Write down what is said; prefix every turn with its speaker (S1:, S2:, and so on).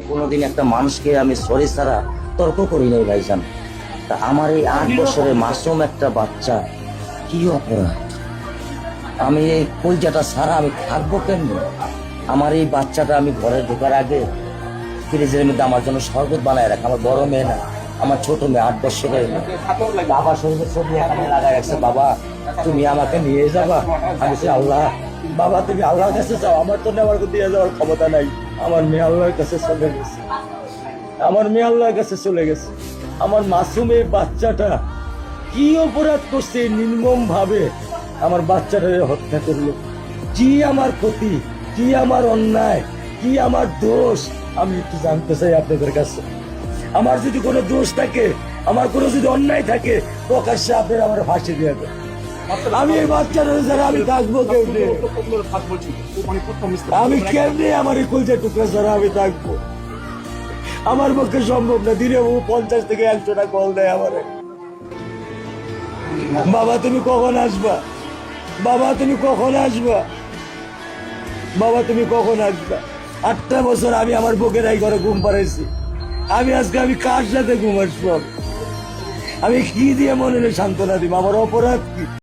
S1: কোনোদিন একটা মানুষকে আমি সরি ছাড়া তর্ক করি নাই ভাইজান। তা আমার এই 8 বছরের মাসুম একটা বাচ্চা কি অপরাধ? আমি এই কলজাটা ছাড়া আমি থাকবো কেমনি? আমার এই বাচ্চাটা আমি ঘরে ঢোকার আগে ফ্রিজের মধ্যে আমার জন্য শরবত বানায় রাখে। আমার বড় মেয়ে না, আমার ছোট মেয়ে 8 বছরের মেয়ে। বাবা শরবত ছবি এখানে লাগাই রাখছে, বাবা তুমি আমাকে নিয়ে যাবা। আমি বলছি, আল্লাহ বাবা তুমি আল্লাহর কাছে যাও, আমার তো নেওয়ার দিয়ে যাওয়ার ক্ষমতা নাই। আমার মেয়ে আল্লাহর কাছে চলে গেছে, আমার মেয়ে আল্লাহর কাছে চলে গেছে। আমার মাসুম এই বাচ্চাটা কি অপরাধ করছে নির্মম ভাবে আমার বাচ্চাটাকে হত্যা করলো? কি আমার ক্ষতি, কি আমার অন্যায়, কি আমার দোষ? আমি একটু জানতে চাই আপনাদের কাছে। আমার যদি কোনো দোষ থাকে, আমার কোনো যদি অন্যায় থাকে, প্রকাশ্যে আপনারা আমার ফাঁসি দিয়ে দেন। আমি এই বাচ্চাটা ছাড়া আমি থাকবো কেমনে? আমি কেমনে আমার এই কলজার টুকরা ছাড়া আমি থাকবো? আমার পক্ষে সম্ভব না। দিনে 50 থেকে 100টা কল দেয় আমারে। বাবা তুমি কখন আসবা? বাবা তুমি কখন আসবা? বাবা তুমি কখন আসবা? 8টা বছর আমি আমার বুকের এই ঘরে ঘুম পাড়াইছি। আমি আজকে আমি কার সাথে ঘুম আসবো? আমি কি দিয়ে মনে সান্ত্বনা দিব? আমার অপরাধ কি?